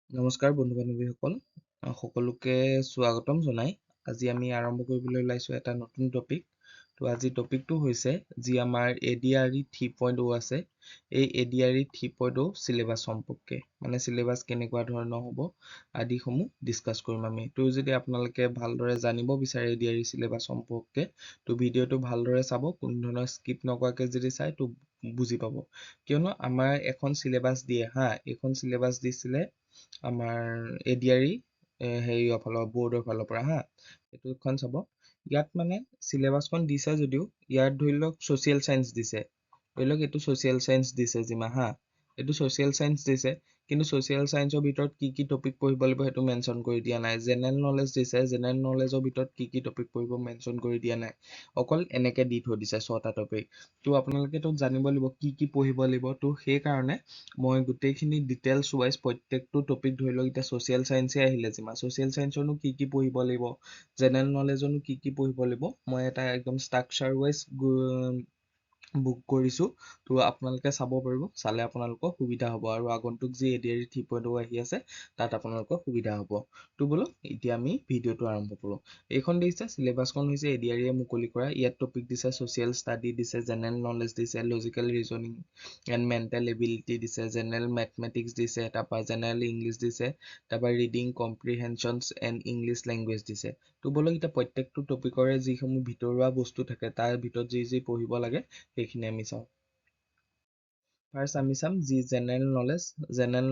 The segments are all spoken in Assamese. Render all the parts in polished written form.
নমস্কাৰ বন্ধু বান্ধৱীসকল সকলোকে স্বাগতম জনাই আজি আমি আৰম্ভ কৰিবলৈ ওলাইছো এটা নতুন টপিক তো আজি টপিকটো হৈছে যি আমাৰ ADRE 3.0 আছে এই ADRE 3.0 সিলেবাস সম্পৰ্কে মানে সিলেবাস কেনেকুৱা ধৰণৰ হ'ব আদিসমূহ ডিসকাস কৰিম আমি তো যদি আপোনালোকে ভালদৰে জানিব বিচাৰে ADRE সিলেবাস সম্পৰ্কে তো ভিডিওটো ভালদৰে চাব কোনো ধৰণৰ স্কিপ নকৰাকৈ যদি চাই তো বুজি পাব কিয়নো আমাৰ এখন সিলেবাস দিয়ে হা এখন সিলেবাস দিছিলে আমাৰ ADRE হেৰিৰ ফালৰ বৰ্ডৰ ফালৰ পৰা হা এইটোখন চাব ইয়াত মানে সিলেবাসখন দিছে যদিও ইয়াত ধৰি লওক সোশ্যাল সায়েন্স দিছে ধৰি লওক এইটো সোশ্যাল সায়েন্স দিছে জিমা হা এইটো সোশ্যাল সায়েন্স দিছে কিন্তু সোশ্যাল সায়েন্সৰ ভিতৰত কি টপিক পঢ়িব লাগিব সেইটো মেনশন কৰি দিয়া নাই জেনাৰেল নলেজ দিছে জেনাৰেল নলেজৰ ভিতৰত কি টপিক পঢ়িব মেনশন কৰি দিয়া নাই অকল এনেকে দি থৈ দিছে 6টা টপিক তো আপোনালোকে তো জানিব লাগিব কি পঢ়িব লাগিব তো সেই কাৰণে মই গোটেইখিনি ডিটেইলছ ওয়াইজ প্ৰত্যেকটো টপিক ধৰি লওক এতিয়া সোশ্যাল সায়েন্সে আহিলে জিমা সোশ্যাল সায়েন্সৰনো কি পঢ়িব লাগিব জেনাৰেল নলেজৰনো কি পঢ়িব লাগিব মই এটা একদম স্ট্ৰাকচাৰ ওয়াইজ বুক কৰিছো তো আপোনালোকে চাব পাৰিব চালে আপোনালোকৰ সুবিধা হ'ব আৰু আগন্তুক যি ADRE 3.0 আহি আছে তাত আপোনালোকৰ সুবিধা হ'ব তো বলক এতিয়া আমি ভিডিওটো আৰম্ভ কৰো এইখন দিছে সিলেবাসখন হৈছে ADRE মুকলি কৰা ইয়াত টপিক দিছে সোশ্যাল ষ্টাডি দিছে জেনাৰেল নলেজ দিছে logical reasoning and mental ability দিছে জেনাৰেল মেথমেটিক্স দিছে তাৰপৰা জেনাৰেল ইংলিছ দিছে তাৰপৰা ৰিডিং কম্প্ৰিহেনশনছ এণ্ড ইংলিছ লেংগুৱেজ দিছে তো বলক এতিয়া প্ৰত্যেকটো টপিকৰে যিসমূহ ভিতৰুৱা বস্তু থাকে তাৰ ভিতৰত যি পঢ়িব লাগে সেইখিনি আমি চাওঁ ফাৰ্ষ্ট আমি চাম যি জেনাৰেল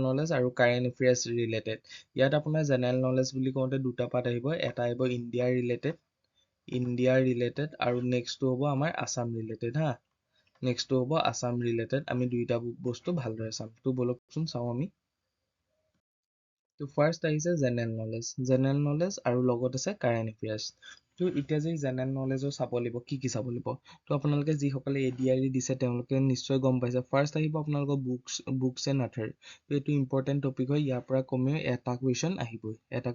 নলেজ আৰু কাৰেণ্ট এফেয়াৰ্ছ ৰিলেটেড ইয়াত আপোনাৰ জেনাৰেল নলেজ বুলি কওঁতে দুটা পাৰ্ট আহিব এটা আহিব ইণ্ডিয়া ৰিলেটেড আৰু নেক্সটটো হ'ব আমাৰ আসাম ৰিলেটেড হা নেক্সটটো হ'ব আসাম ৰিলেটেড আমি দুইটা বস্তু ভালদৰে চাম তো বলকচোন চাওঁ আমি তো ফাৰ্ষ্ট আহিছে জেনাৰেল নলেজ আৰু লগত আছে কাৰেণ্ট এফেয়াৰ্ছ তো এতিয়া যে জেনাৰেল নলেজৰ চাব লাগিব কি চাব লাগিব তো আপোনালোকে যিসকলে ADRE দিছে তেওঁলোকে নিশ্চয় গম পাইছে ফাৰ্ষ্ট আহিব আপোনালোকৰ বুকছ এণ্ড আথাৰ তো এইটো ইম্পৰ্টেণ্ট টপিক হয় ইয়াৰ পৰা কমেও এটা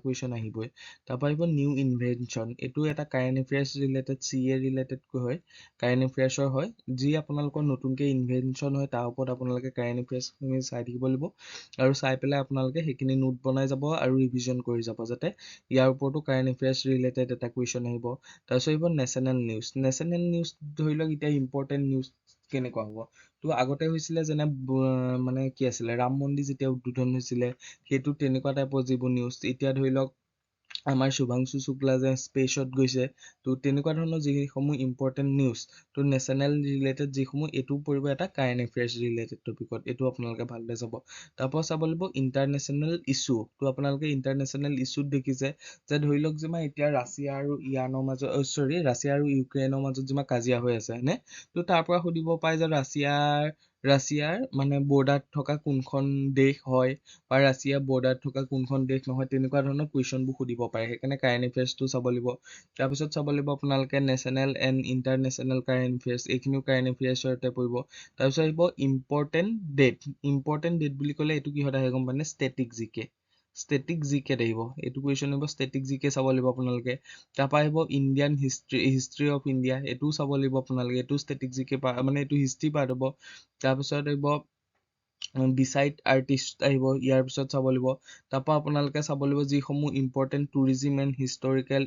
কুৱেশ্যন আহিবই তাৰপৰা আহিব নিউ ইনভেনশ্যন এইটো এটা current affairs related CA related হয় কাৰেণ্ট এফেয়াৰ্ছৰ হয় যি আপোনালোকৰ নতুনকৈ ইনভেনশ্যন হয় তাৰ ওপৰত আপোনালোকে কাৰেণ্ট এফেয়াৰ্ছখিনি চাই থাকিব লাগিব আৰু চাই পেলাই আপোনালোকে সেইখিনি নোট বনাই যাব আৰু ৰিভিজন কৰি যাব যাতে ইয়াৰ ওপৰতো কাৰেণ্ট এফেয়াৰ্ছ ৰিলেটেড এটা কুৱেশ্যন আহিব তাৰপিছত আহিব নেশ্যনেল নিউজ ধৰি লওক এতিয়া ইম্পৰ্টেণ্ট নিউজ কেনেকুৱা হ'ব তো আগতে হৈছিলে যেনে মানে কি আছিলে ৰাম মন্দিৰ যেতিয়া উদ্বোধন হৈছিলে সেইটো তেনেকুৱা টাইপৰ যিবোৰ নিউজ এতিয়া ধৰি লওক আমাৰ শুভাংশু শুক্লা যে স্পেচত গৈছে তো তেনেকুৱা ধৰণৰ যিসমূহ ইম্পৰ্টেণ্ট নিউজ তো নেশ্যনেল ৰিলেটেড যিসমূহ এইটো পৰিব এটা কাৰেণ্ট এফেয়াৰ্ছ ৰিলেটেড টপিকত এইটো আপোনালোকে ভালদৰে চাব তাৰপৰা চাব লাগিব ইণ্টাৰনেশ্যনেল ইছ্যু তো আপোনালোকে ইণ্টাৰনেশ্যনেল ইছ্যুত দেখিছে যে ধৰি লওক যিমান এতিয়া ৰাছিয়া আৰু ইউক্ৰেইনৰ মাজত যিমান কাজিয়া হৈ আছে হয়নে তো তাৰ পৰা সুধিব পাৰে যে ৰাছিয়াৰ মানে বৰ্ডাৰত থকা কোনখন দেশ হয় বা ৰাছিয়া বৰ্ডাৰত থকা কোনখন দেশ নহয় তেনেকুৱা ধৰণৰ কুৱেশ্যনবোৰ সুধিব পাৰে সেইকাৰণে কাৰেণ্ট এফেয়াৰ্ছটো চাব লাগিব তাৰপিছত চাব লাগিব আপোনালোকে national and international current affairs এইখিনিও কাৰেণ্ট এফেয়াৰ্ছতে পৰিব তাৰপিছত আহিব ইম্পৰ্টেণ্ট ডেট বুলি ক'লে এইটো কিহত আহে গম পানে ষ্টেটিক জিকে আহিব এইটো কুৱেশ্যন হ'ব ষ্টেটিক জিকে চাব লাগিব আপোনালোকে তাৰপৰা আহিব ইণ্ডিয়ান হিষ্ট্ৰী অফ ইণ্ডিয়া এইটোও চাব লাগিব আপোনালোকে এইটো ষ্টেটিক জিকে মানে এইটো হিষ্ট্ৰী পাৰ্ট হ'ব তাৰপিছত আহিব বিচাইড আৰ্টিষ্ট আহিব ইয়াৰ পিছত চাব লাগিব তাৰপৰা আপোনালোকে চাব লাগিব যিসমূহ important tourism and historical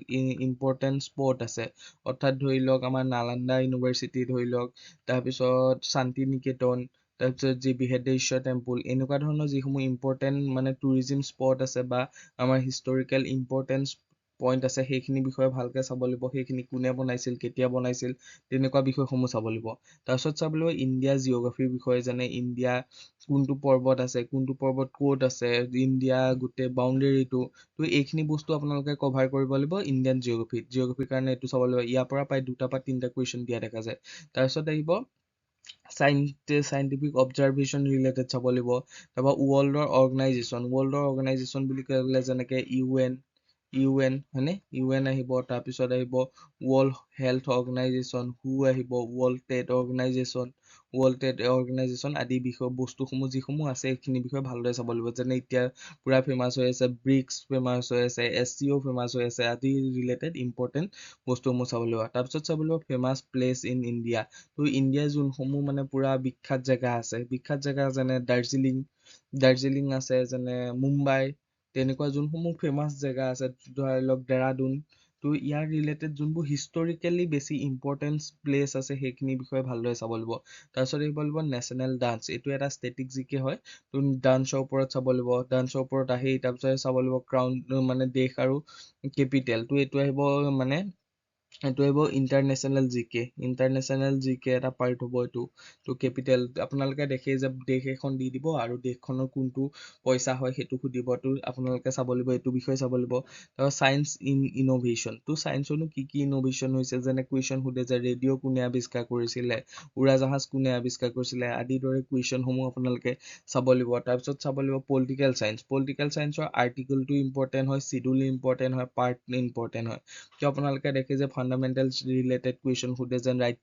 important spot আছে অৰ্থাৎ ধৰি লওক আমাৰ নালন্দা ইউনিভাৰ্চিটি ধৰি লওক তাৰপিছত শান্তি নিকেতন তাৰপিছত যি বৃহদেশ্বৰ টেম্পল এনেকুৱা ধৰণৰ যিসমূহ ইম্পৰ্টেণ্ট মানে টুৰিজিম স্পট আছে বা আমাৰ হিষ্টৰিকেল ইম্পৰ্টেণ্ট পইণ্ট আছে সেইখিনি বিষয়ে ভালকৈ চাব লাগিব সেইখিনি কোনে বনাইছিল কেতিয়া বনাইছিল তেনেকুৱা বিষয়সমূহ চাব লাগিব তাৰপিছত চাব লাগিব ইণ্ডিয়া জিঅ'গ্ৰাফিৰ বিষয়ে যেনে ইণ্ডিয়া কোনটো পৰ্বত আছে কোনটো পৰ্বত ক'ত আছে ইণ্ডিয়া গোটেই বাউণ্ডেৰীটো তো এইখিনি বস্তু আপোনালোকে কভাৰ কৰিব লাগিব ইণ্ডিয়ান জিঅ'গ্ৰাফিৰ কাৰণে এইটো চাব লাগিব ইয়াৰ পৰা প্ৰায় 2টা বা 3টা কুৱেশ্যন দিয়া দেখা যায় তাৰপিছত আহিব চাইণ্টিফিক অবজাৰভেশ্যন ৰিলেটেড চাব লাগিব তাৰপৰা ৱৰ্ল্ডৰ অৰ্গেনাইজেশ্যন বুলি ক'লে যেনেকে ইউএন হয়নে ইউএন আহিব তাৰপিছত আহিব ৱৰ্ল্ড হেল্থ অৰ্গেনাইজেশ্যন হু আহিব world trade organisation world trade organisation আদি বিষয় বস্তুসমূহ যিসমূহ আছে এইখিনি বিষয়ে ভালদৰে চাব লাগিব। যেনে এতিয়া পুৰা ফেমাছ হৈ আছে ব্ৰিক্স, ফেমাছ হৈ আছে SCO, ফেমাছ হৈ আছে আদি ৰিলেটেড ইম্পৰ্টেণ্ট বস্তুসমূহ চাব লাগিব। তাৰপিছত চাব লাগিব ফেমাছ প্লেচ ইন ইণ্ডিয়া। তো ইণ্ডিয়াৰ যোনসমূহ মানে পুৰা বিখ্যাত জেগা আছে, বিখ্যাত জেগা যেনে দাৰ্জিলিং আছে, যেনে মুম্বাই, তেনেকুৱা যোনসমূহ ফেমাছ জেগা আছে, ধৰি লওক দেৰাডুন। তো ইয়াৰ ৰিলেটেড যোনবোৰ হিষ্টৰিকেলি বেছি ইম্পৰ্টেণ্ট প্লেচ আছে সেইখিনি বিষয়ে ভালদৰে চাব লাগিব। তাৰপিছত আহিব লাগিব নেশ্যনেল ডান্স। এইটো এটা ষ্টেটিক জিকে হয়। তো ডান্সৰ ওপৰত চাব লাগিব, ডান্সৰ ওপৰত আহি তাৰপিছত চাব লাগিব ক্ৰাউন মানে দেশ আৰু কেপিটেল। তো এইটো আহিব ইণ্টাৰনেশ্যনেল জিকে এটা পাৰ্ট হ'ব এইটো। তো কেপিটেল আপোনালোকে দেখেই যে দেশ এখন দি দিব আৰু দেশখনৰ কোনটো পইচা হয় সেইটো সুধিব। তো আপোনালোকে চাব লাগিব, এইটো বিষয়ে চাব লাগিব। তাৰপিছত চায়েন্স ইন ইন'ভেশ্যন। তো চায়েন্সৰনো কি কি ইন'ভেশ্যন হৈছে, যেনে কুৱেশ্যন সোধে যে ৰেডিঅ' কোনে আৱিষ্কাৰ কৰিছিলে, উৰাজাহাজ কোনে আৱিষ্কাৰ কৰিছিলে আদিৰ দৰে কুৱেশ্যনসমূহ আপোনালোকে চাব লাগিব। তাৰপিছত চাব লাগিব পলিটিকেল চায়েন্সৰ আৰ্টিকলটো ইম্পৰ্টেণ্ট হয়, চিডুল ইম্পৰ্টেণ্ট হয়, পাৰ্ট ইম্পৰ্টেণ্ট হয়। কিয় আপোনালোকে দেখে যে ফাণ্ডামেণ্টেলছ ৰিলেটেড কুৱেশ্যন সোধে, যেন ৰাইট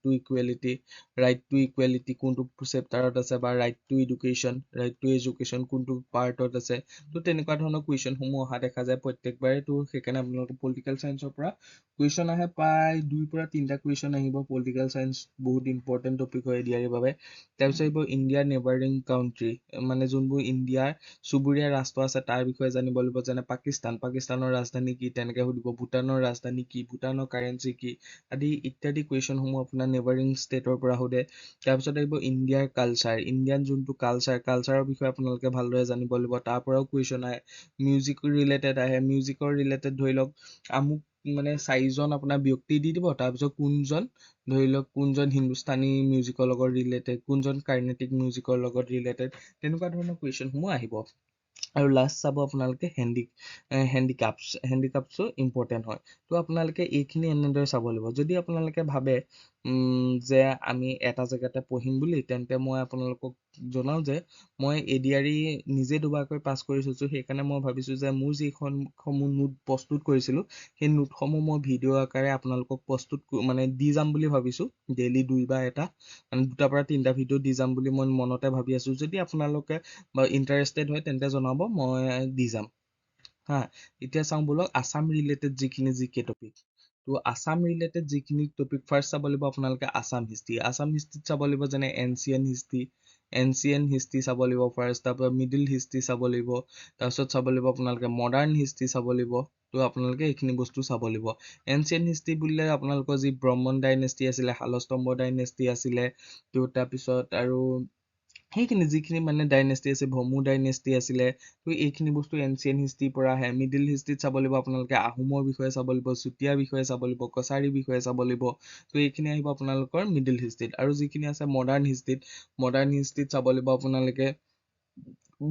টু ইকুৱেলিটি কোনটো চেপ্টাৰত আছে, বা ৰাইট টু এডুকেশ্যন কোনটো পাৰ্টত আছে। তো তেনেকুৱা ধৰণৰ কুৱেশ্যনসমূহ অহা দেখা যায় প্ৰত্যেকবাৰে। তো সেইকাৰণে আপোনালোকে পলিটিকেল চায়েন্সৰ পৰা কুৱেশ্যন আহে, প্ৰায় 2 পৰা 3টা কুৱেশ্যন আহিব। পলিটিকেল চায়েন্স বহুত ইম্পৰ্টেণ্ট টপিক হয় এডিআৰ ৰ বাবে। তাৰপিছত আহিব ইণ্ডিয়াৰ নেবাৰিং কাউণ্ট্ৰি, মানে যোনবোৰ ইণ্ডিয়াৰ চুবুৰীয়া ৰাষ্ট্ৰ আছে তাৰ বিষয়ে জানিব লাগিব। যেনে পাকিস্তানৰ ৰাজধানী কি তেনেকে সুধিব, ভূটানৰ ৰাজধানী কি, ভূটানৰ কাৰেঞ্চি কি আদি ইত্যাদি কুৱেশ্যনসমূহ আপোনাৰ নেবাৰিং ষ্টেটৰ পৰা সোধে। তাৰপিছত আহিব ইণ্ডিয়াৰ ইণ্ডিয়ান যোনটো কালচাৰৰ বিষয়ে আপোনালোকে ভালদৰে জানিব লাগিব। তাৰ পৰাও কুৱেশ্যন আহে। মিউজিকৰ ৰিলেটেড ধৰি লওক আমুক মানে 4জন আপোনাৰ ব্যক্তি দি দিব। তাৰপিছত কোনজন হিন্দুস্তানী মিউজিকৰ লগত ৰিলেটেড, কোনজন কাৰ্নেটিক মিউজিকৰ লগত ৰিলেটেড, তেনেকুৱা ধৰণৰ কুৱেশ্যনসমূহ আহিব। আৰু লাষ্ট চাব আপোনালোকে হেণ্ডিক্ৰাফ্টছো ইম্পৰ্টেণ্ট হয়। তো আপোনালোকে এইখিনি এনেদৰে চাব লাগিব। যদি আপোনালোকে ভাবে যে আমি এটা জেগাতে পঢ়িম বুলি, তেন্তে মই আপোনালোকক জনাওঁ যে মই এডিআৰই নিজে দুবাৰকৈ পাছ কৰি থৈছোঁ। সেইকাৰণে মই ভাবিছোঁ যে মোৰ যিসমূহ নোট প্ৰস্তুত কৰিছিলোঁ সেই নোটসমূহ মই ভিডিঅ' আকাৰে আপোনালোকক দি যাম বুলি ভাবিছোঁ। ডেইলি 2 বা 1 মানে 2টা পৰা 3টা ভিডিঅ' দি যাম বুলি মই মনতে ভাবি আছোঁ। যদি আপোনালোকে ইণ্টাৰেষ্টেড হয় তেন্তে জনাব, মই দি যাম। হা, এতিয়া চাওঁ বলক আছাম ৰিলেটেড যিখিনি জিকে টপিক। তো আছাম ৰিলেটেড যিখিনি টপিক ফাৰ্ষ্ট চাব লাগিব আপোনালোকে আছাম হিষ্ট্ৰীত চাব লাগিব, যেনে এনচিয়েণ্ট হিষ্ট্ৰী চাব লাগিব ফাৰ্ষ্ট। তাৰপৰা মিডিল হিষ্ট্ৰী চাব লাগিব। তাৰপিছত চাব লাগিব আপোনালোকে মডাৰ্ণ হিষ্ট্ৰী চাব লাগিব। তো আপোনালোকে এইখিনি বস্তু চাব লাগিব। এনচিয়েণ্ট হিষ্ট্ৰী বুলিলে আপোনালোকৰ যি ব্ৰহ্মন ডাইনেষ্টি আছিলে, শালস্তম্ভ ডাইনেষ্টি আছিলে, তো তাৰপিছত আৰু সেইখিনি যিখিনি মানে ডাইনেষ্টি আছে, ভমু ডাইনেষ্টি আছিলে। তো এইখিনি বস্তু এনচিয়েণ্ট হিষ্ট্ৰীৰ পৰা আহে। মিডিল হিষ্ট্ৰীত চাব লাগিব আপোনালোকে আহোমৰ বিষয়ে চাব লাগিব, চুতীয়াৰ বিষয়ে চাব লাগিব, কছাৰীৰ বিষয়ে চাব লাগিব। তো এইখিনি আহিব আপোনালোকৰ মিডিল হিষ্ট্ৰীত। আৰু যিখিনি আছে মডাৰ্ণ হিষ্ট্ৰীত চাব লাগিব আপোনালোকে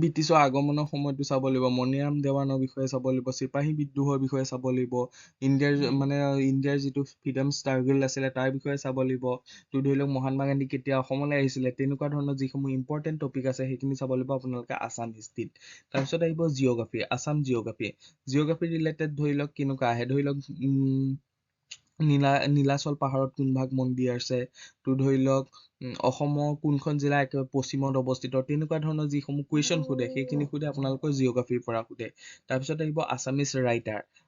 ব্ৰিটিছৰ আগমনৰ সময়টো চাব লাগিব, মণিৰাম দেৱানৰ বিষয়ে চাব লাগিব, চিপাহী বিদ্ৰোহৰ বিষয়ে চাব লাগিব, ইণ্ডিয়াৰ যিটো ফ্ৰীডম ষ্ট্ৰাগল আছিলে তাৰ বিষয়ে চাব লাগিব। তো ধৰি লওক মহাত্মা গান্ধী কেতিয়া অসমলৈ আহিছিলে, তেনেকুৱা ধৰণৰ যিসমূহ ইম্পৰ্টেণ্ট টপিক আছে সেইখিনি চাব লাগিব আপোনালোকে আছাম হিষ্ট্ৰীত। তাৰপিছত আহিব আছাম জিঅ'গ্ৰাফি ৰিলেটেড ধৰি লওক কেনেকুৱা আহে, ধৰি লওক নীলাচল পাহাৰত কোনভাগ মন্দিৰ আছে, তো ধৰি লওক অসমৰ কোনখন জিলা একেবাৰে পশ্চিমত অৱস্থিত, তেনেকুৱা ধৰণৰ যিসমূহ কুৱেশ্যন সোধে সেইখিনি সোধে আপোনালোকৰ জিঅ'গ্ৰাফিৰ পৰা সোধে। তাৰপিছত আহিব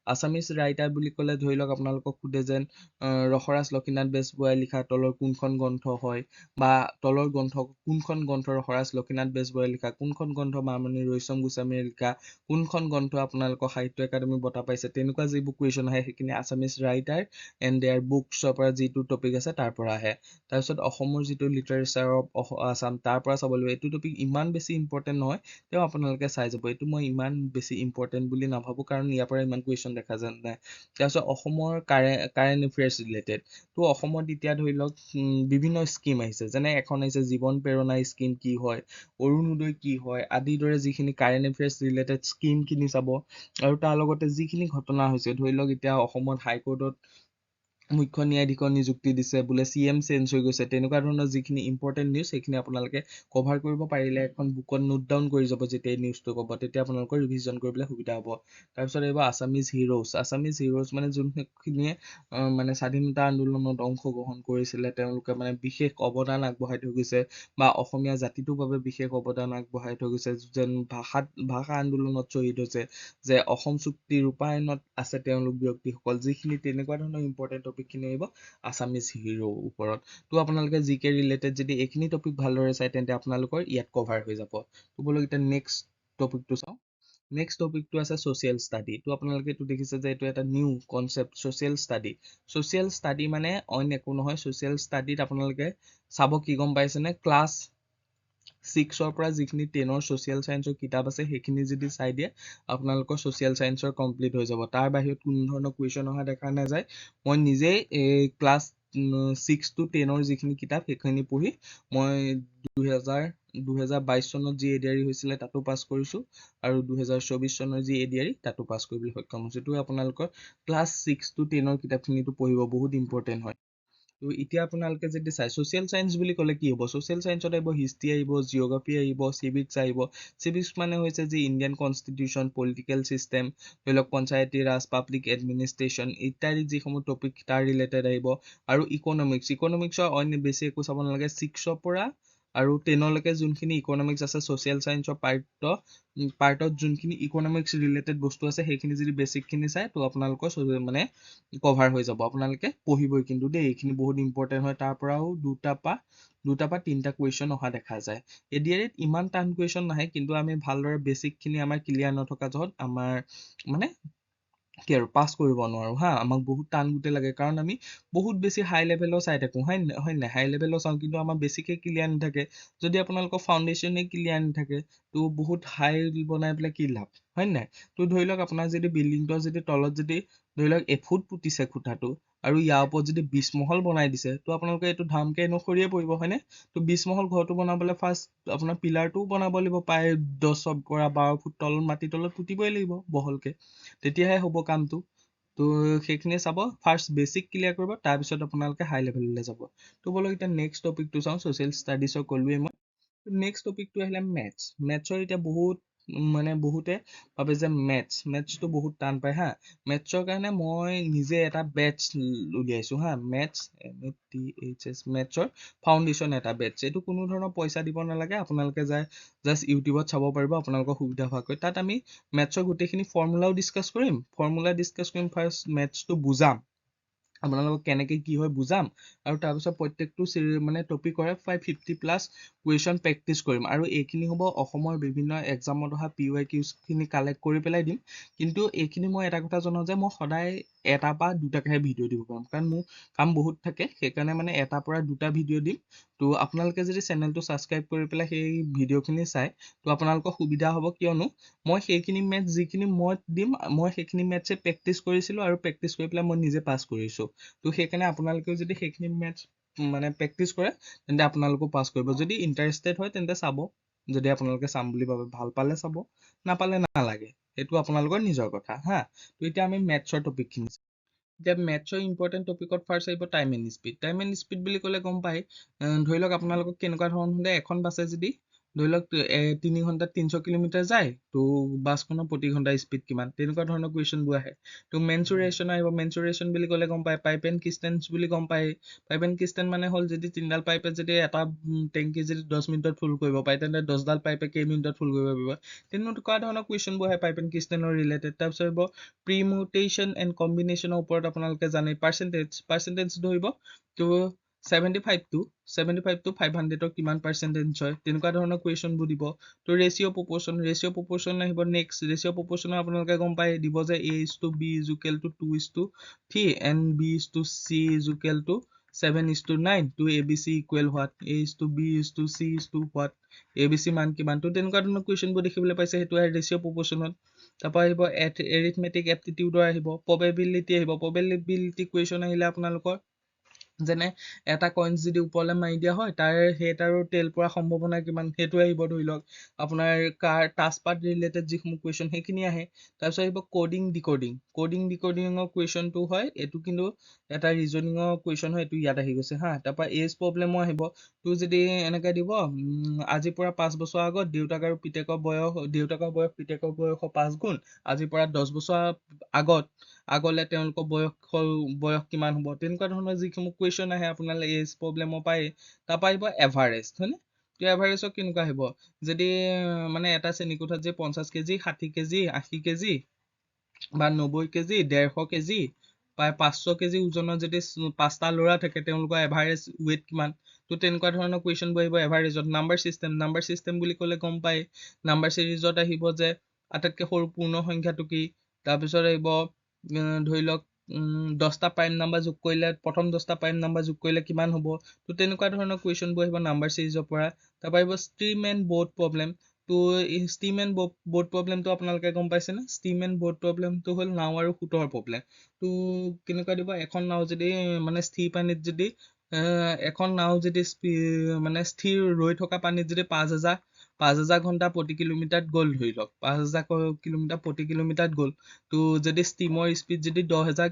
আছামিজ ৰাইটাৰ বুলি ক'লে ধৰি লওক আপোনালোকক সোধে যেন ৰসৰাজ লক্ষ্মীনাথ বেজবৰুৱাই লিখা তলৰ কোনখন গ্ৰন্থ হয়, বা কোনখন গ্ৰন্থ ৰসৰাজ লক্ষ্মীনাথ বেজবৰুৱাই লিখা, কোনখন গ্ৰন্থ মামণি ৰয়ছম গোস্বামীয়ে লিখা, কোনখন গ্ৰন্থ আপোনালোকৰ সাহিত্য একাডেমি বঁটা পাইছে, তেনেকুৱা যিবোৰ কুৱেশ্যন আহে সেইখিনি আছামিজ ৰাইটাৰ এণ্ড দেয়াৰ বুকছৰ পৰা যিটো টপিক আছে তাৰ পৰা আহে। তাৰপিছত অসমৰ যিটো লিটাৰেচাৰ অফ আছাম তাৰ পৰা চাব লাগিব। এইটো টপিক ইমান বেছি ইম্পৰ্টেণ্ট নহয়, তেওঁ আপোনালোকে চাই যাব। এইটো মই ইমান বেছি ইম্পৰ্টেণ্ট বুলি নাভাবোঁ, কাৰণ ইয়াৰ পৰা ইমান কুৱেশ্যন দেখা যায় নাই। তাৰপিছত অসমৰ কাৰেণ্ট এফেয়াৰ্ছ ৰিলেটেড। তো অসমত এতিয়া ধৰি লওক বিভিন্ন স্কিম আহিছে, যেনে এখন আহিছে জীৱন প্ৰেৰণা স্কিম কি হয়, অৰুণোদয় কি হয় আদিৰ দৰে যিখিনি কাৰেণ্ট এফেয়াৰ্ছ ৰিলেটেড স্কিমখিনি চাব। আৰু তাৰ লগতে যিখিনি ঘটনা হৈছে, ধৰি লওক এতিয়া অসমত হাইকোৰ্টত মুখ্য ন্যায়াধীশৰ নিযুক্তি দিছে বোলে CM চেঞ্জ হৈ গৈছে তেনেকুৱা ধৰণৰ যিখিনি ইম্পৰ্টেণ্ট নিউজ সেইখিনি আপোনালোকে কভাৰ কৰিব পাৰিলে এখন বুকত নোট ডাউন কৰি যাব যেতিয়া এই নিউজটো ক'ব তেতিয়া আপোনালোকৰ ৰিভিজন কৰিবলৈ সুবিধা হ'ব তাৰপিছত আহিব আছামিজ হিৰোজ মানে যোনখিনিয়ে মানে স্বাধীনতা আন্দোলনত অংশগ্ৰহণ কৰিছিলে তেওঁলোকে মানে বিশেষ অৱদান আগবঢ়াই থৈ গৈছে বা অসমীয়া জাতিটোৰ বাবে বিশেষ অৱদান আগবঢ়াই থৈ গৈছে যেন ভাষা আন্দোলনত শ্বহীদ হৈছে যে অসম চুক্তি ৰূপায়ণত আছে তেওঁলোক ব্যক্তিসকল যিখিনি তেনেকুৱা ধৰণৰ ইম্পৰ্টেণ্ট টপিকখিনি আহিব আছামিজ হিৰো ওপৰত তো আপোনালোকে জিকে ৰিলেটেড যদি এইখিনি টপিক ভালদৰে চাই তেন্তে আপোনালোকৰ ইয়াত কভাৰ হৈ যাব তো বলক এতিয়া নেক্সট টপিকটো চাওঁ নেক্সট টপিকটো আছে ছ'চিয়েল ষ্টাডি তো আপোনালোকে এইটো দেখিছে যে এইটো এটা নিউ কনচেপ্ট ছ'চিয়েল ষ্টাডি মানে অইন একো নহয় ছ'চিয়েল ষ্টাডিত আপোনালোকে চাব কি গম পাইছেনে ক্লাছ 6ৰ পৰা যিখিনি 10ৰ ছ'চিয়েল ছায়েন্সৰ কিতাপ আছে সেইখিনি যদি চাই দিয়ে আপোনালোকৰ ছ'চিয়েল ছায়েন্সৰ কমপ্লিট হৈ যাব তাৰ বাহিৰত কোনো ধৰণৰ কুৱেশ্যন অহা দেখা নাযায় মই নিজেই ক্লাছ 6 to 10ৰ যিখিনি কিতাপ সেইখিনি পঢ়ি মই 2022 চনত যি এডিআৰই হৈছিলে তাতো পাছ কৰিছোঁ আৰু 2024 চনৰ যি এডিআৰই তাতো পাছ কৰিবলৈ সক্ষম হৈছোঁ এইটো আপোনালোকৰ ক্লাছ 6 to 10ৰ কিতাপখিনিতো পঢ়িব বহুত ইম্পৰ্টেণ্ট হয় তো এতিয়া আপোনালোকে যদি চাই ছ'চিয়েল ছায়েন্স বুলি ক'লে কি হ'ব ছ'চিয়েল ছায়েন্সত আহিব হিষ্ট্ৰী আহিব জিঅ'গ্ৰাফী আহিব চিভিক্স মানে হৈছে যি ইণ্ডিয়ান কনষ্টিটিউশ্যন পলিটিকেল ছিষ্টেম ধৰি লওক পঞ্চায়তী ৰাজ পাব্লিক এডমিনিষ্ট্ৰেশ্যন ইত্যাদি যিসমূহ টপিক তাৰ ৰিলেটেড আহিব আৰু ইকনমিক্সৰ অইন বেছি একো চাব নালাগে 6ৰ পৰা আৰু 10লৈকে যোনখিনি ইকনমিক্স আছে ছ'চিয়েল ছায়েন্সৰ পাৰ্টত যোনখিনি ইকনমিক্স ৰিলেটেড বস্তু আছে সেইখিনি যদি বেছিকখিনি চাই তো আপোনালোকৰ মানে কভাৰ হৈ যাব আপোনালোকে পঢ়িবই কিন্তু দেই এইখিনি বহুত ইম্পৰ্টেণ্ট হয় তাৰ পৰাও দুটা বা তিনিটা কুৱেশ্যন অহা দেখা যায় এডিআৰইত ইমান টান কুৱেশ্যন নাহে কিন্তু আমি ভালদৰে বেছিকখিনি আমাৰ ক্লিয়াৰ নথকা য'ত আমাৰ মানে কি আৰু পাছ কৰিব নোৱাৰো হা আমাক বহুত টান গোটেই লাগে কাৰণ আমি বহুত বেছি হাই লেভেলৰ চাই থাকো হয় নাই হাই লেভেলৰ চাওঁ কিন্তু আমাৰ বেছিকে ক্লিয়াৰ নাথাকে যদি আপোনালোকৰ ফাউণ্ডেশ্যনে ক্লিয়াৰ নাথাকে তো বহুত হাই বনাই পেলাই কি লাভ হয় নাই তো ধৰি লওক আপোনাৰ যদি বিল্ডিংটোৰ যদি তলত যদি ধৰি লওক এফুট পুতিছে খুঁটাটো আৰু ইয়াৰ ওপৰত যদি 20 মহল বনাই দিছে তো আপোনালোকে এইটো ধামকে নখৰিয়ে পৰিব হয়নে তো 20 মহল ঘৰটো বনাবলৈ ফাৰ্ষ্ট আপোনাৰ পিলাৰটোও বনাব লাগিব প্ৰায় 10 পৰা 12 ফুট তলত মাটি তলত পুতিবই লাগিব বহলকে তেতিয়াহে হ'ব কামটো তো সেইখিনি চাব ফাৰ্ষ্ট বেছিক ক্লিয়াৰ কৰিব তাৰপিছত আপোনালোকে হাই লেভেললৈ যাব তো বলক এতিয়া নেক্সট টপিকটো চাওঁ ছ'চিয়েল ষ্টাডিজৰ ক'লোৱেই মই নেক্সট টপিকটো আহিলে মেথছৰ এতিয়া মানে বহুতে ভাবে যে মেথছটো বহুত টান পায় হা মেথছৰ কাৰণে মই নিজে এটা বেটছ উলিয়াইছো হা মেথছৰ ফাউণ্ডেশ্যন এটা বেটছ এইটো কোনো ধৰণৰ পইচা দিব নালাগে আপোনালোকে জাষ্ট ইউটিউবত চাব পাৰিব আপোনালোকৰ সুবিধা হোৱাকৈ তাত আমি মেথছৰ গোটেইখিনি ফৰ্মুলাও ডিছকাছ কৰিম ফাৰ্ষ্ট মেথছটো বুজাম আপোনালোকক কেনেকে কি হয় বুজাম আৰু তাৰপিছত প্ৰত্যেকটো মানে টপিকৰে 550+ কুৱেশ্যন প্ৰেক্টিচ কৰিম আৰু এইখিনি হ'ব অসমৰ বিভিন্ন এক্সামত অহা PYQখিনি কালেক্ট কৰি পেলাই দিম কিন্তু এইখিনি মই এটা কথা জনাওঁ যে মই সদায় এটা বা দুটাকেহে ভিডিঅ' দিব পাৰিম কাৰণ মোৰ কাম বহুত থাকে সেইকাৰণে মানে এটাৰ পৰা দুটা ভিডিঅ' দিম তো আপোনালোকে যদি চেনেলটো ছাবস্ক্ৰাইব কৰি পেলাই সেই ভিডিঅ'খিনি চাই তো আপোনালোকৰ সুবিধা হ'ব কিয়নো মই সেইখিনি মেথছ যিখিনি মই দিম মই সেইখিনি মেথছে প্ৰেক্টিচ কৰিছিলোঁ আৰু প্ৰেক্টিচ কৰি পেলাই মই নিজে পাছ কৰিছোঁ তো সেইকাৰণে আপোনালোকেও যদি সেইখিনি মেথছ মানে প্ৰেক্টিচ কৰে তেন্তে আপোনালোকো পাছ কৰিব যদি ইণ্টাৰেষ্টেড হয় তেন্তে চাব যদি আপোনালোকে চাম বুলি ভাবে ভাল পালে চাব নাপালে নালাগে সেইটো আপোনালোকৰ নিজৰ কথা হা তো এতিয়া আমি মেথছৰ টপিকখিনি এতিয়া মেথছৰ ইম্পৰ্টেণ্ট টপিকত ফাৰ্ষ্ট আহিব টাইম এণ্ড স্পীড বুলি ক'লে গম পায় ধৰি লওক আপোনালোকক কেনেকুৱা ধৰণৰ হ'লে এখন বাছে যদি ধৰি লওক 3 ঘণ্টাত 300 কিলোমিটাৰ যায় তো বাছখনৰ প্ৰতি ঘণ্টা স্পীড কিমান তেনেকুৱা ধৰণৰ কুৱেশ্যনবোৰ আহে তো মেনচুৰেশ্যন আহিব মেনচুৰেশ্যন বুলি ক'লে গম পায় পাইপ এণ্ড কিষ্টেন্স বুলি গম পায় পাইপ এণ্ড কিষ্টেন্স মানে হ'ল যদি 3ডাল পাইপে যদি এটা টেংকি যদি 10 মিনিটত ফুল কৰিব পাৰে তেন্তে 10ডাল পাইপে কেইমিনিটত ফুল কৰিব পাৰিব তেনেকুৱা ধৰণৰ কুৱেশ্যনবোৰ আহে পাইপ এণ্ড কিষ্টেনৰ ৰিলেটেড তাৰপিছত আহিব প্ৰিমিউটেশ্যন এণ্ড কম্বিনেশ্যনৰ ওপৰত আপোনালোকে জানে পাৰ্চেণ্টেজ ধৰিব তো 75 to 500ৰ কিমান পাৰ্চেণ্টেজ হয় তেনেকুৱা ধৰণৰ কুৱেশ্যনবোৰ দিব তো ৰেচিঅ' প্ৰপ'ৰ্চন আহিব নেক্সট ৰেচিঅ' প্ৰপ'ৰ্চনৰ আপোনালোকে গম পায় দিব যে A:B=2:3 and B:C=7:9 to ABC equal what A:B:C what ABC মান কিমান তো তেনেকুৱা ধৰণৰ কুৱেশ্যনবোৰ দেখিবলৈ পাইছে সেইটো আহে ৰেচিঅ' প্ৰপ'ৰ্চনত তাৰপৰা আহিব এৰিথমেটিক এপ্টিটিউডৰ আহিব প্ৰবেবিলিটি কুৱেশ্যন আহিলে আপোনালোকৰ যেনে এটা কইন যদি ওপৰলৈ মাৰি দিয়া হয় তাৰ হেড আৰু টেইল পৰা সম্ভাৱনা কিমান সেইটো আহিব ধৰি লওক আপোনাৰ কাৰ টাস্কপাত ৰিলেটেড যিসমূহ কুৱেশ্যন সেইখিনি আহে তাৰপিছত আহিব কডিঙৰ কুৱেশ্যনটো হয় এইটো কিন্তু এটা ৰিজনিঙৰ কুৱেশ্যন হয় এইটো ইয়াত আহি গৈছে হা তাৰপৰা এজ প্ৰব্লেমো আহিব তো যদি এনেকৈ দিব আজিৰ পৰা 5 বছৰ আগত দেউতাক আৰু পিতেকৰ বয়স 5 গুণ আজিৰ পৰা 10 বছৰ আগলে তেওঁলোকৰ বয়স কিমান হ'ব তেনেকুৱা ধৰণৰ যিসমূহ কুৱেশ্যন আহে আপোনালোকে এজ প্ৰব্লেমৰ পায় তাৰপৰা আহিব এভাৰেজ হয়নে তো এভাৰেজত কেনেকুৱা আহিব যদি মানে এটা শ্ৰেণীকোঠাত যে 50 কেজি 60 কেজি 80 কেজি বা 90 কেজি 150 কেজি প্ৰায় 500 কেজি ওজনৰ যদি 5টা ল'ৰা থাকে তেওঁলোকৰ এভাৰেজ ৱেইট কিমান তো তেনেকুৱা ধৰণৰ কুৱেশ্যনবোৰ আহিব এভাৰেজত নাম্বাৰ চিষ্টেম বুলি ক'লে গম পায় নাম্বাৰ চিৰিজত আহিব যে আটাইতকৈ সৰু পূৰ্ণ সংখ্যাটো কি তাৰপিছত আহিব ধৰি লওক 10টা প্ৰাইম নাম্বাৰ যোগ কৰিলে প্ৰথম 10টা প্ৰাইম নাম্বাৰ যোগ কৰিলে কিমান হ'ব তো তেনেকুৱা ধৰণৰ কুৱেশ্যনবোৰ আহিব নাম্বাৰ চিৰিজৰ পৰা তাৰপৰা আহিব ষ্ট্ৰীম এণ্ড বৰ্ড প্ৰব্লেম তো এই ষ্ট্ৰীম এণ্ড বৰ্ড প্ৰব্লেমটো আপোনালোকে গম পাইছেনে ষ্ট্ৰীম এণ্ড বৰ্ড প্ৰব্লেমটো হ'ল নাও আৰু সোঁতৰ প্ৰব্লেম তো কেনেকুৱা দিব এখন নাও যদি মানে স্থিৰ পানীত যদি এখন নাও যদি মানে স্থিৰ ৰৈ থকা পানীত যদি 5,000 ঘণ্টা প্ৰতি কিলোমিটাৰত গ'ল ধৰি লওক 5,000 কিলোমিটাৰ প্ৰতি কিলোমিটাৰত গ'ল তো যদি ষ্টিমৰ স্পীড যদি 10,000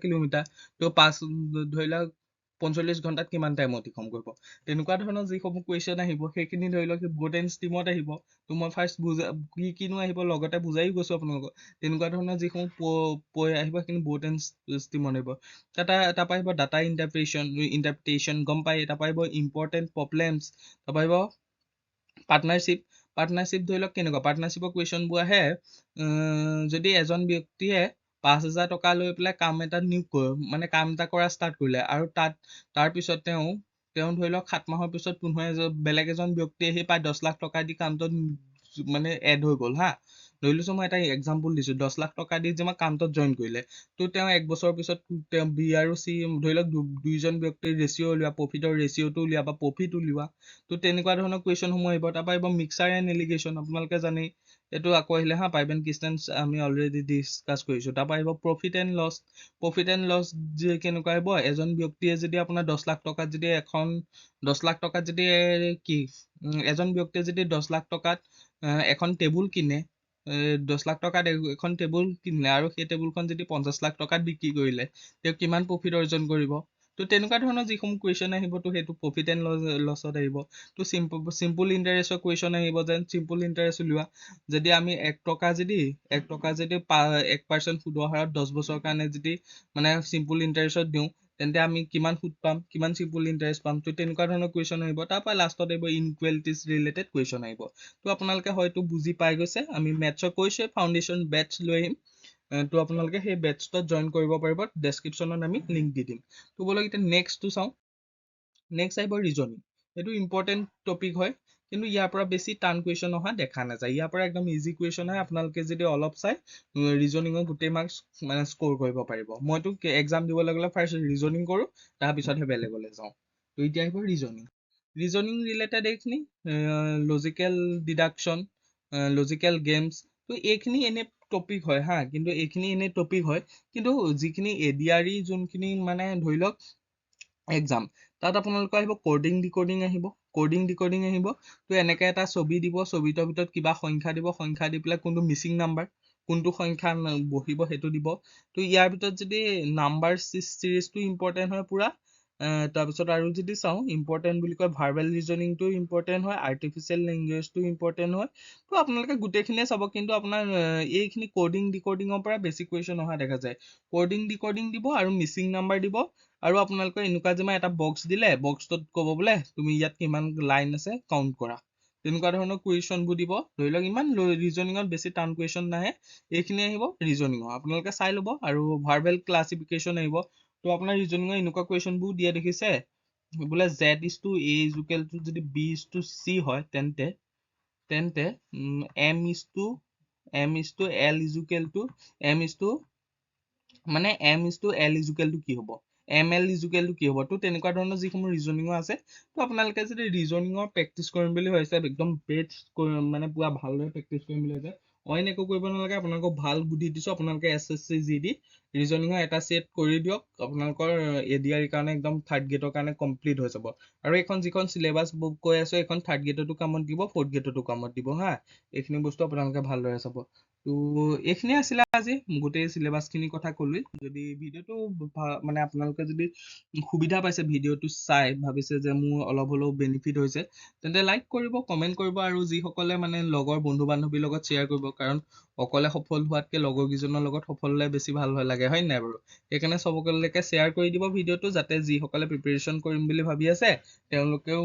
কিলোমিটাৰ তো ধৰি লওক 45 ঘণ্টাত কিমান টাইম অতিক্ৰম কৰিব তেনেকুৱা ধৰণৰ যিসমূহ কুৱেশ্যন আহিব সেইখিনি ধৰি লওক বৰ্ড এণ্ড ষ্টিমত আহিব তো মই ফাৰ্ষ্ট কিনো আহিব লগতে বুজাই গৈছো আপোনালোকক তেনেকুৱা ধৰণৰ যিসমূহ আহিব সেইখিনি বৰ্ড এণ্ড ষ্টিমত আহিব তাৰপৰা আহিব ডাটা ইণ্টাৰপ্ৰিটেশ্যন গম পায় তাৰপৰা আহিব ইম্পৰ্টেণ্ট প্ৰব্লেমছ তাৰপৰা আহিব পাৰ্টনাৰশ্বিপ ধৰি লওক কেনেকুৱা পাৰ্টনাৰশ্বিপৰ কুৱেশ্যনবোৰ আহে যদি এজন ব্যক্তিয়ে 5,000 টকা লৈ পেলাই কাম এটা মানে কাম এটা কৰা ষ্টাৰ্ট কৰিলে আৰু তাৰপিছত তেওঁ ধৰি লওক 7 মাহৰ পিছত বেলেগ এজন ব্যক্তিয়ে আহি প্ৰায় 10 লাখ টকা দি কামটোত মানে এড হৈ গ'ল হা ধৰি লৈছো মই এটা এক্সাম্পল দিছো 10 লাখ টকা দি যে মই কামটোত জইন কৰিলে তো তেওঁ 1 বছৰৰ পিছত তেওঁ বি আৰু চি ধৰি লওক দুইজন ব্যক্তিৰ ৰেচিঅ' উলিওৱা প্ৰফিটৰ ৰেচিঅ'টো উলিওৱা বা প্ৰফিট উলিওৱা তো তেনেকুৱা ধৰণৰ কুৱেশ্যনসমূহ আহিব তাৰপৰা আহিব মিক্সাৰ এণ্ড এলিগেশ্যন আপোনালোকে জানেই এইটো আকৌ আহিলে হা পাইভ এণ্ড কিষ্টেন্স আমি অলৰেডি ডিছকাছ কৰিছো তাৰপৰা আহিব প্ৰফিট এণ্ড লছ যে কেনেকুৱা আহিব এজন ব্যক্তিয়ে যদি আপোনাৰ 10 লাখ টকাত যদি 10 লাখ টকাত যদি এজন ব্যক্তিয়ে যদি 10 লাখ টকাত এখন টেবুল কিনে 10 লাখ টকাত এখন টেবুল কিনিলে আৰু সেই টেবুলখন যদি 50 লাখ টকাত বিক্ৰী কৰিলে তেওঁ কিমান প্ৰফিট অৰ্জন কৰিব তো তেনেকুৱা ধৰণৰ যিসমূহ কুৱেশ্যন আহিব তো সেইটো প্ৰফিট এণ্ড লছত আহিব তো চিম্পুল ইণ্টাৰেষ্টৰ কুৱেশ্যন আহিব যেন চিম্পুল ইণ্টাৰেষ্ট উলিওৱা যদি আমি 1 টকা যদি 1% সুদৰ হাৰত 10 বছৰৰ কাৰণে যদি মানে চিম্পুল ইণ্টাৰেষ্টত দিওঁ তেন্তে আমি কিমান সুদ পাম কিমান চিম্পুল ইণ্টাৰেষ্ট পাম তো তেনেকুৱা ধৰণৰ কুৱেশ্যন আহিব তাৰপৰা লাষ্টত আহিব ইনকুৱেলিটিজ ৰিলেটেড কুৱেশ্যন আহিব তো আপোনালোকে হয়তো বুজি পাই গৈছে আমি মেথছৰ কৈছোৱে ফাউণ্ডেশ্যন বেটছ লৈ আহিম তো আপোনালোকে সেই বেটছটোত জইন কৰিব পাৰিব ডেছক্ৰিপশ্যনত আমি লিংক দি দিম তো বলক এতিয়া নেক্সটটো চাওঁ নেক্সট আহিব ৰিজনিং এইটো ইম্পৰ্টেণ্ট টপিক হয় কিন্তু ইয়াৰ পৰা বেছি টান কুৱেশ্যন অহা দেখা নাযায় ইয়াৰ পৰা একদম ইজি কুৱেশ্যন হয় আপোনালোকে যদি অলপ চাই ৰিজনিঙৰ গোটেই মাৰ্কছ মানে স্ক'ৰ কৰিব পাৰিব মইতো এক্সাম দিবলৈ গ'লে ফাৰ্ষ্ট ৰিজনিং কৰোঁ তাৰপিছতহে বেলেগলৈ যাওঁ তো এতিয়া আহিব ৰিজনিং ৰিলেটেড এইখিনি লজিকেল ডিডাকশ্যন লজিকেল গেমছ তো এইখিনি এনে টপিক হয় হা কিন্তু এইখিনি এনে টপিক হয় কিন্তু যিখিনি এডিআৰই যোনখিনি মানে ধৰি লওক এক্সাম তাত আপোনালোকৰ আহিব কডিং ডিকডিং আহিব তো এনেকে এটা ছবি দিব ছবিটোৰ ভিতৰত কিবা সংখ্যা দিব সংখ্যা দি পেলাই কোনটো মিচিং নাম্বাৰ কোনটো সংখ্যা বহিব সেইটো দিব তো ইয়াৰ ভিতৰত যদি নাম্বাৰ চিৰিজটো ইম্পৰ্টেণ্ট হয় পুৰা তাৰপিছত আৰু যদি চাওঁ ইম্পৰ্টেণ্ট বুলি কয় ভাৰ্বেল ৰিজনিংটো ইম্পৰ্টেণ্ট হয় আৰ্টিফিচিয়েল লেংগুৱেজটো ইম্পৰ্টেণ্ট হয় তো আপোনালোকে গোটেইখিনিয়ে চাব কিন্তু আপোনাৰ এইখিনি কডিং ডিকডিঙৰ পৰা বেছি কুৱেশ্যন অহা দেখা যায় কডিং ডিকডিং দিব আৰু মিচিং নাম্বাৰ দিব আৰু আপোনালোকে এনেকুৱা যে এটা বক্স দিলে বক্সটোত ক'ব বোলে তুমি ইয়াত কিমান লাইন আছে কাউণ্ট কৰা তেনেকুৱা ধৰণৰ কুৱেশ্যনবোৰ দিব ধৰি লওক ইমান ৰিজনিঙত বেছি টান কুৱেশ্যন নাহে এইখিনি আহিব ৰিজনিঙৰ আপোনালোকে চাই ল'ব আৰু ভাৰ্বেল ক্লাছিফিকেশ্যন আহিব তো আপোনাৰ ৰিজনিঙৰ এনেকুৱা কুৱেশ্যনবোৰ দিয়া দেখিছে বোলে Z=A যদি B=C হয় তেন্তে M=L কি হ'ব ML কি হ'ব তো তেনেকুৱা ধৰণৰ যিসমূহ ৰিজনিঙৰ আছে তো আপোনালোকে যদি ৰিজনিঙৰ প্ৰেক্টিচ কৰিম বুলি ভাবিছে একদম বেষ্ট মানে পুৰা ভালদৰে প্ৰেক্টিচ কৰিম বুলি ভাবিছে অইন একো কৰিব নালাগে, আপোনালোকক ভাল বুদ্ধি দিছোঁ, আপোনালোকে SSC GD ৰিজনিঙৰ এটা ছেট কৰি দিয়ক, আপোনালোকৰ ADR কাৰণে একদম থাৰ্ড গ্ৰেডৰ কাৰণে কমপ্লিট হৈ যাব। আৰু এইখন যিখন চিলেবাছ বুক কৈ আছো এইখন থাৰ্ড গ্ৰেডতো কামত দিব, ফ'ৰ্থ গ্ৰেডতো কামত দিব হা। এইখিনি বস্তু আপোনালোকে ভালদৰে চাব। তো এইখিনিয়ে আছিলে আজি, গোটেই চিলেবাছখিনিৰ কথা ক'লোৱেই। যদি ভিডিঅ'টো মানে আপোনালোকে যদি সুবিধা পাইছে, ভিডিঅ'টো চাই ভাবিছে যে মোৰ অলপ হ'লেও বেনিফিট হৈছে, তেন্তে লাইক কৰিব, কমেণ্ট কৰিব, আৰু যিসকলে মানে লগৰ বন্ধু বান্ধৱীৰ লগত শ্বেয়াৰ কৰিব, কাৰণ অকলে সফল হোৱাতকে লগৰ কেইজনৰ লগত সফল হ'লে বেছি ভাল হয় লাগে, হয় নাই বাৰু? সেইকাৰণে চবলৈকে শ্বেয়াৰ কৰি দিব ভিডিঅ'টো, যাতে যিসকলে প্ৰিপেৰেশ্যন কৰিম বুলি ভাবি আছে তেওঁলোকেও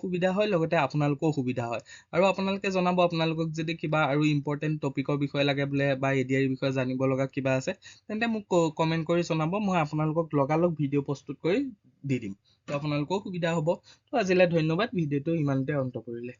সুবিধা হয়, লগতে আপোনালোকেও সুবিধা হয়। আৰু আপোনালোকে জনাব, আপোনালোকক যদি কিবা আৰু ইম্পৰ্টেণ্ট টপিকৰ বিষয়ে লাগে বোলে, বা ADR বিষয়ে জানিব লগা কিবা আছে, তেন্তে মোক কমেণ্ট কৰি জনাব, মই আপোনালোকক লগালগ ভিডিঅ' প্ৰস্তুত কৰি দি দিম। তো আপোনালোকেও সুবিধা হ'ব। তো আজিলৈ ধন্যবাদ, ভিডিঅ'টো ইমানতে অন্ত কৰিলে।